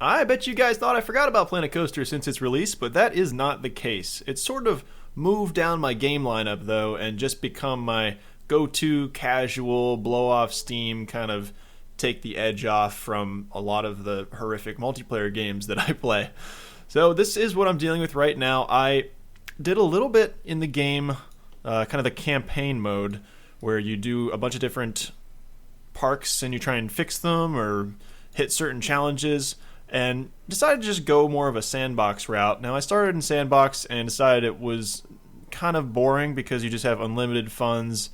I bet you guys thought I forgot about Planet Coaster since its release, but that is not the case. It's sort of moved down my game lineup, though, and just become my go-to casual, blow-off steam, kind of take the edge off from a lot of the horrific multiplayer games that I play. So this is what I'm dealing with right now. I did a little bit in the game, kind of the campaign mode, where you do a bunch of different parks and you try and fix them or hit certain challenges, and decided to just go more of a sandbox route. Now, I started in sandbox and decided it was kind of boring because you just have unlimited funds,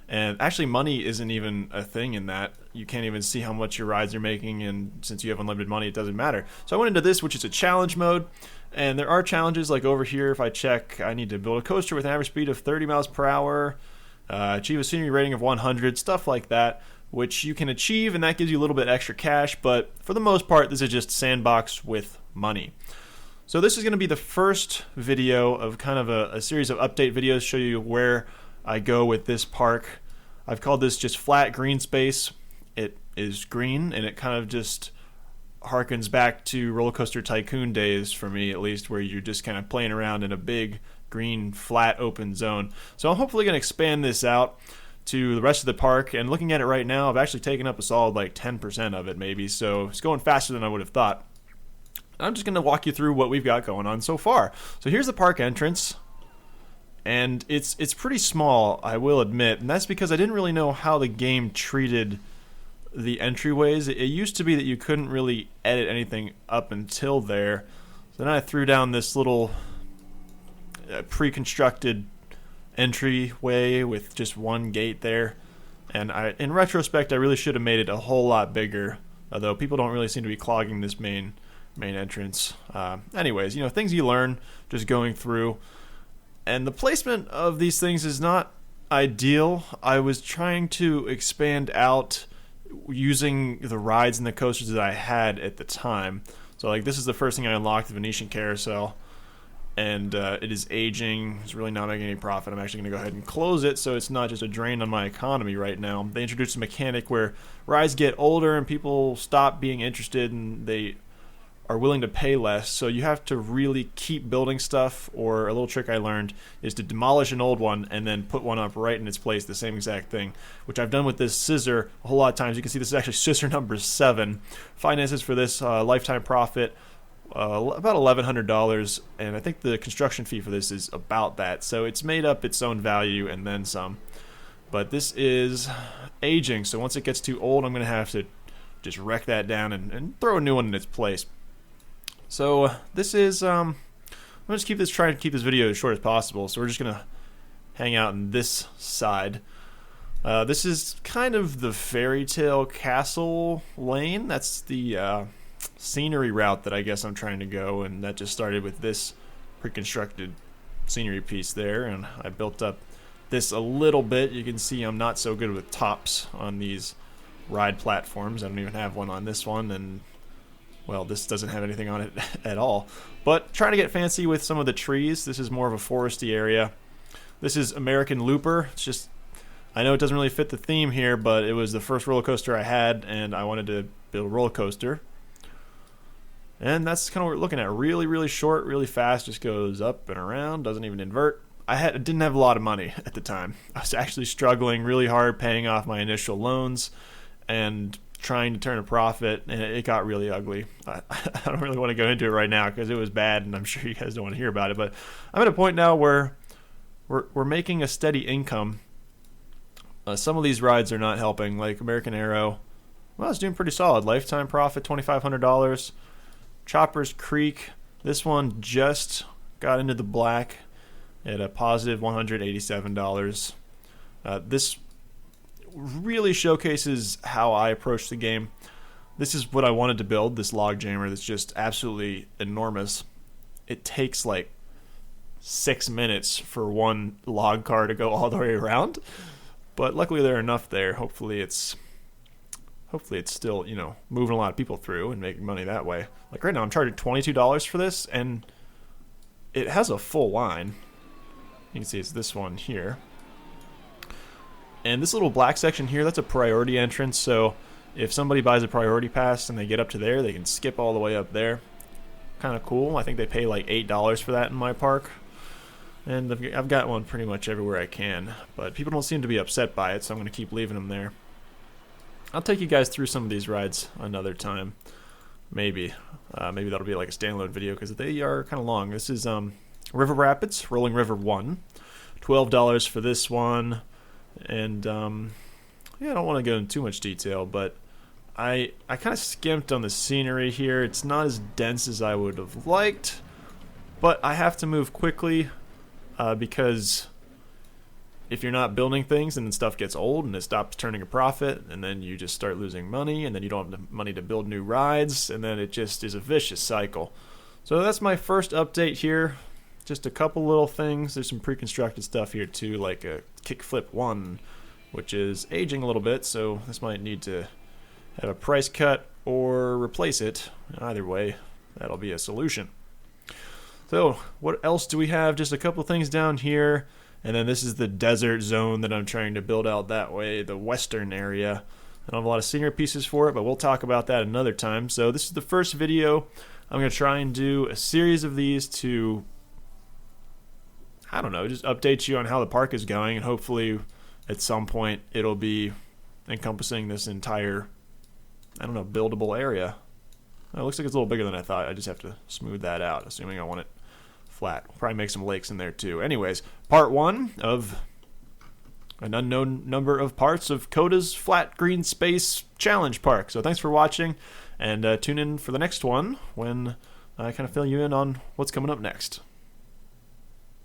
and actually money isn't even a thing in that. You can't even see how much your rides are making, and since you have unlimited money, it doesn't matter. So I went into this, which is a challenge mode, and there are challenges like over here. If I check, I need to build a coaster with an average speed of 30 miles per hour, achieve a scenery rating of 100, stuff like that, which you can achieve, and that gives you a little bit extra cash, but for the most part, this is just sandbox with money. So this is going to be the first video of kind of a series of update videos, show you where I go with this park. I've called this just flat green space. It is green, and it kind of just harkens back to Roller Coaster Tycoon days, for me at least, where you're just kind of playing around in a big green flat open zone. So I'm hopefully going to expand this out to the rest of the park, and looking at it right now, I've actually taken up a solid like 10% of it maybe, so it's going faster than I would have thought. I'm just going to walk you through what we've got going on so far. So here's the park entrance, and it's pretty small, I will admit, and that's because I didn't really know how the game treated the entryways. It used to be that you couldn't really edit anything up until there, so then I threw down this little pre-constructed entryway with just one gate there, and in retrospect I really should have made it a whole lot bigger, although people don't really seem to be clogging this main entrance. Anyways, things you learn just going through, and the placement of these things is not ideal. I was trying to expand out using the rides and the coasters that I had at the time. So like, this is the first thing I unlocked, the Venetian Carousel, and it is aging. It's really not making any profit. I'm actually going to go ahead and close it so it's not just a drain on my economy right now. They introduced a mechanic where rides get older and people stop being interested and they are willing to pay less, so you have to really keep building stuff, or a little trick I learned is to demolish an old one and then put one up right in its place, the same exact thing, which I've done with this scissor a whole lot of times. You can see this is actually scissor number 7. Finances for this lifetime profit about $1,100, and I think the construction fee for this is about that, so it's made up its own value and then some. But this is aging, so once it gets too old, I'm going to have to just wreck that down and throw a new one in its place. So this is, I'm going to try to keep this video as short as possible, so we're just going to hang out in this side. This is kind of the fairy tale castle lane. That's the scenery route that I guess I'm trying to go, and that just started with this pre-constructed scenery piece there, and I built up this a little bit. You can see I'm not so good with tops on these ride platforms. I don't even have one on this one, and well, this doesn't have anything on it at all. But trying to get fancy with some of the trees. This is more of a foresty area. This is American Looper. It's just, I know it doesn't really fit the theme here, but it was the first roller coaster I had, and I wanted to build a roller coaster. And that's kind of what we're looking at. Really, really short, really fast, just goes up and around, doesn't even invert. I didn't have a lot of money at the time. I was actually struggling really hard paying off my initial loans and trying to turn a profit, and it got really ugly. I don't really want to go into it right now because it was bad, and I'm sure you guys don't want to hear about it, but I'm at a point now where we're making a steady income. Some of these rides are not helping, like American Arrow. Well, it's doing pretty solid. Lifetime profit, $2,500. Chopper's Creek, this one just got into the black at a positive $187. This really showcases how I approach the game. This is what I wanted to build, this log jammer that's just absolutely enormous. It takes like 6 minutes for one log car to go all the way around, but luckily there are enough there. Hopefully it's still, moving a lot of people through and making money that way. Like right now I'm charging $22 for this, and it has a full line. You can see it's this one here. And this little black section here, that's a priority entrance, so if somebody buys a priority pass and they get up to there, they can skip all the way up there. Kind of cool. I think they pay like $8 for that in my park. And I've got one pretty much everywhere I can. But people don't seem to be upset by it, so I'm going to keep leaving them there. I'll take you guys through some of these rides another time. Maybe. Maybe that'll be like a standalone video because they are kind of long. This is River Rapids, Rolling River 1. $12 for this one. And yeah, I don't want to go into too much detail, but I kind of skimped on the scenery here. It's not as dense as I would have liked, but I have to move quickly because if you're not building things and then stuff gets old and it stops turning a profit, and then you just start losing money, and then you don't have the money to build new rides, and then it just is a vicious cycle. So that's my first update here. Just a couple little things. There's some pre-constructed stuff here too, like a Kickflip 1, which is aging a little bit, so this might need to have a price cut or replace it. Either way, that'll be a solution. So what else do we have? Just a couple things down here, and then this is the desert zone that I'm trying to build out that way, the western area. I don't have a lot of scenery pieces for it, but we'll talk about that another time. So this is the first video. I'm going to try and do a series of these to, I don't know, just update you on how the park is going, and hopefully at some point it'll be encompassing this entire, I don't know, buildable area. It looks like it's a little bigger than I thought. I just have to smooth that out, assuming I want it flat. We'll probably make some lakes in there too. Anyways, part 1 of an unknown number of parts of Koda's Flat Green Space Challenge Park. So thanks for watching, and tune in for the next one when I kind of fill you in on what's coming up next.